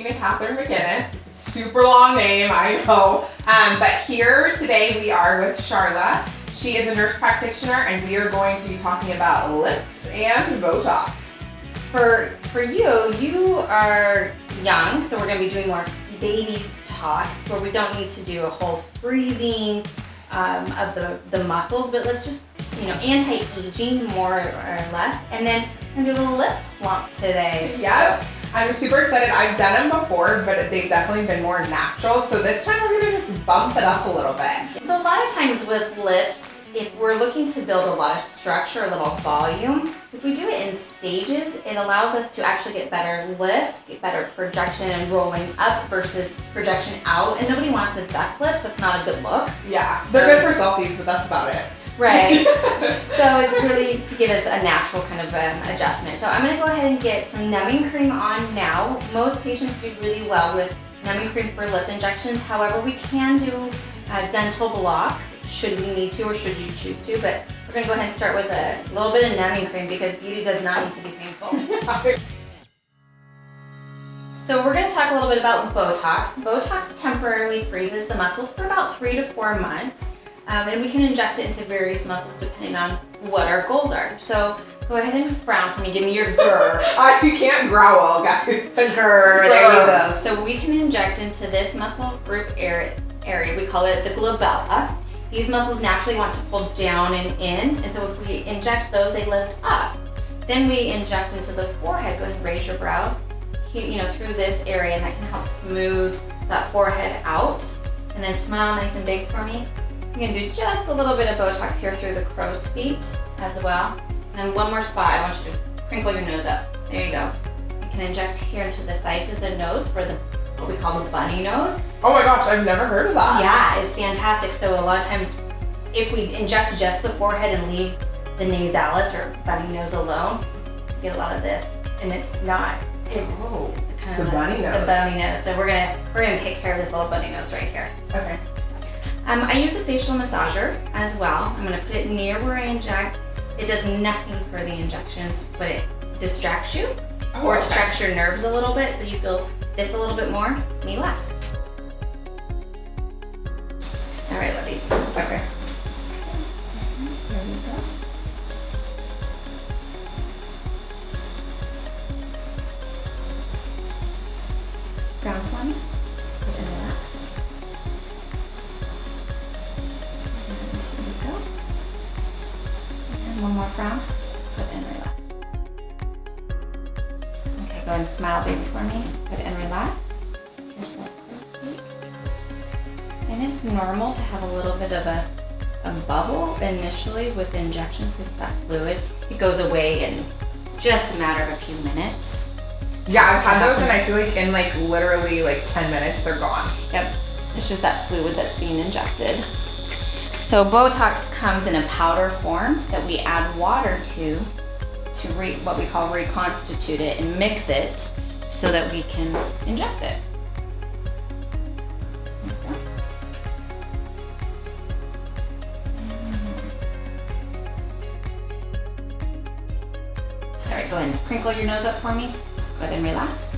and Catherine McGinnis. It's a super long name, I know. But here today we are with Charla. She is a nurse practitioner, and we are going to be talking about lips and Botox. For you are young, so we're going to be doing more baby talks where we don't need to do a whole freezing of the muscles, but let's just, anti-aging more or less. And then we're going to do a little lip plump today. Yep. I'm super excited. I've done them before, but they've definitely been more natural. So this time we're going to just bump it up a little bit. So a lot of times with lips, if we're looking to build a lot of structure, a little volume, if we do it in stages, it allows us to actually get better lift, get better projection and rolling up versus projection out. And nobody wants the duck lips. That's not a good look. Yeah, they're good for selfies, but that's about it. Right. So it's really to give us a natural kind of adjustment. So I'm going to go ahead and get some numbing cream on now. Most patients do really well with numbing cream for lip injections. However, we can do a dental block should we need to or should you choose to. But we're going to go ahead and start with a little bit of numbing cream because beauty does not need to be painful. So we're going to talk a little bit about Botox. Botox temporarily freezes the muscles for about 3 to 4 months. And we can inject it into various muscles depending on what our goals are. So go ahead and frown for me. Give me your grr. You can't growl, guys. The grr. There you go. So we can inject into this muscle group area. We call it the glabella. These muscles naturally want to pull down and in. And so if we inject those, they lift up. Then we inject into the forehead. Go ahead and raise your brows, through this area, and that can help smooth that forehead out. And then smile nice and big for me. You can do just a little bit of Botox here through the crow's feet as well. And one more spot, I want you to crinkle your nose up. There you go. You can inject here into the sides of the nose for what we call the bunny nose. Oh my gosh, I've never heard of that. Yeah, it's fantastic. So a lot of times, if we inject just the forehead and leave the nasalis or bunny nose alone, you get a lot of this. And it's not, it's kind of the bunny nose. The bunny nose. So we're gonna take care of this little bunny nose right here. Okay. I use a facial massager as well. I'm going to put it near where I inject. It does nothing for the injections, but it distracts you or it distracts your nerves a little bit, so you feel this a little bit more, me less. All right, lovies. Okay. There we go. Frown for me. Good and relax. One more frown, good and relax. Okay, go ahead and smile big for me, good and relax. Here's that crow's feet. And it's normal to have a little bit of a bubble initially with injections because that fluid, it goes away in just a matter of a few minutes. Yeah, I've had those and I feel like in literally 10 minutes, they're gone. Yep, it's just that fluid that's being injected. So Botox comes in a powder form that we add water to what we call reconstitute it and mix it so that we can inject it. All right, go ahead and crinkle your nose up for me. Go ahead and relax.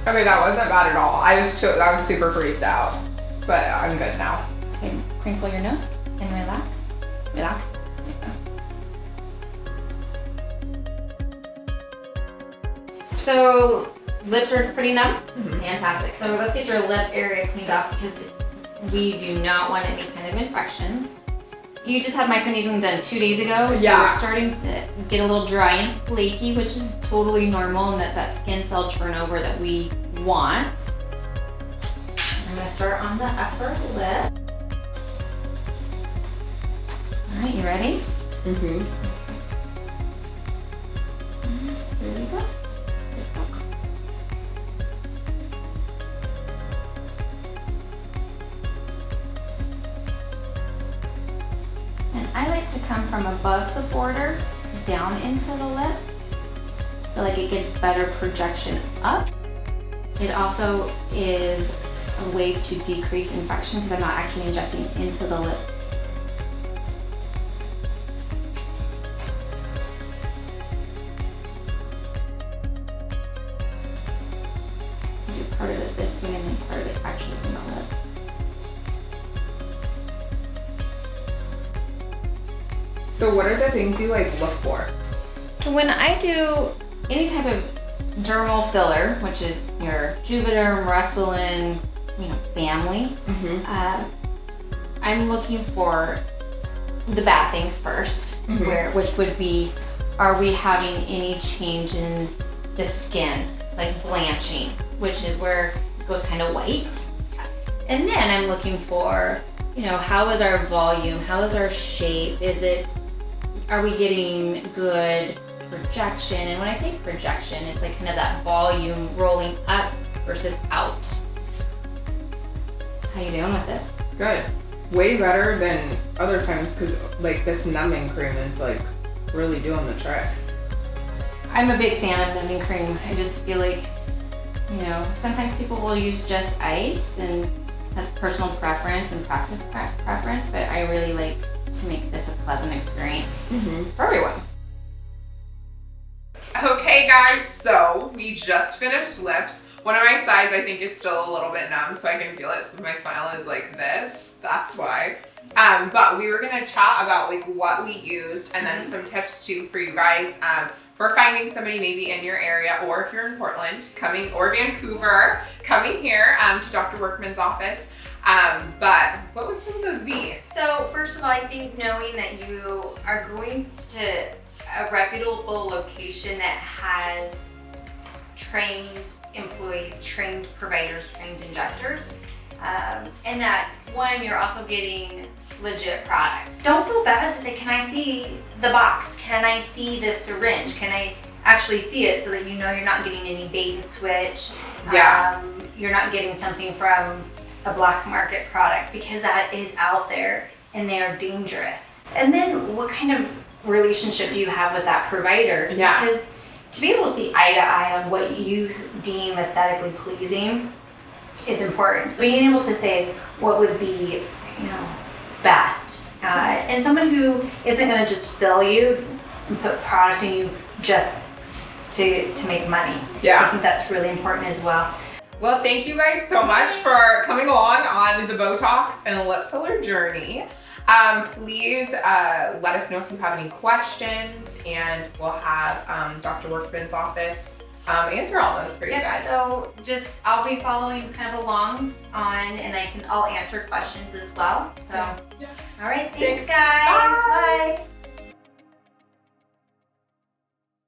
Okay, that wasn't bad at all. I was super freaked out, but I'm good now. Okay, crinkle your nose and relax. Relax. So lips are pretty numb. Mm-hmm. Fantastic. So let's get your lip area cleaned off because we do not want any kind of infections. You just had microneedling done 2 days ago, so yeah. We're starting to get a little dry and flaky, which is totally normal, and that's that skin cell turnover that we want. I'm gonna start on the upper lip. All right, you ready? Mm-hmm. Here we go. And I like to come from above the border down into the lip. I feel like it gives better projection up. It also is a way to decrease infection because I'm not actually injecting into the lip. So what are the things you like look for? So when I do any type of dermal filler, which is your Juvederm, Restylane, family, I'm looking for the bad things first, which would be, are we having any change in the skin, like blanching, which is where it goes kind of white. And then I'm looking for, how is our volume? How is our shape? Are we getting good projection? And when I say projection, it's like kind of that volume rolling up versus out. How you doing with this? Good. Way better than other times because like this numbing cream is like really doing the trick. I'm a big fan of numbing cream. I just feel like, sometimes people will use just ice and that's personal preference and practice preference, but I really like to make this a pleasant experience for everyone. Okay guys, so we just finished lips. One of my sides I think is still a little bit numb, so I can feel it. So my smile is like this, that's why. But we were gonna chat about like what we use and then some tips too for you guys for finding somebody maybe in your area, or if you're in Portland, or Vancouver, coming here to Dr. Workman's office. But what would some of those be? So first of all, I think knowing that you are going to a reputable location that has trained employees, trained providers, trained injectors, and that one, you're also getting legit products. Don't feel bad to say, can I see the box? Can I see the syringe? Can I actually see it, so that you're not getting any bait and switch? Yeah. You're not getting something from a black market product, because that is out there and they are dangerous. And then what kind of relationship do you have with that provider? Yeah. Because to be able to see eye to eye on what you deem aesthetically pleasing is important. Being able to say what would be, best. And someone who isn't going to just fill you and put product in you just to make money. Yeah. I think that's really important as well. Well, thank you guys so much for coming along on the Botox and lip filler journey. Please let us know if you have any questions, and we'll have Dr. Workman's office answer all those for you guys. So I'll be following kind of along on, and I'll answer questions as well. So, Yeah. all right, Thanks. thanks guys. Bye.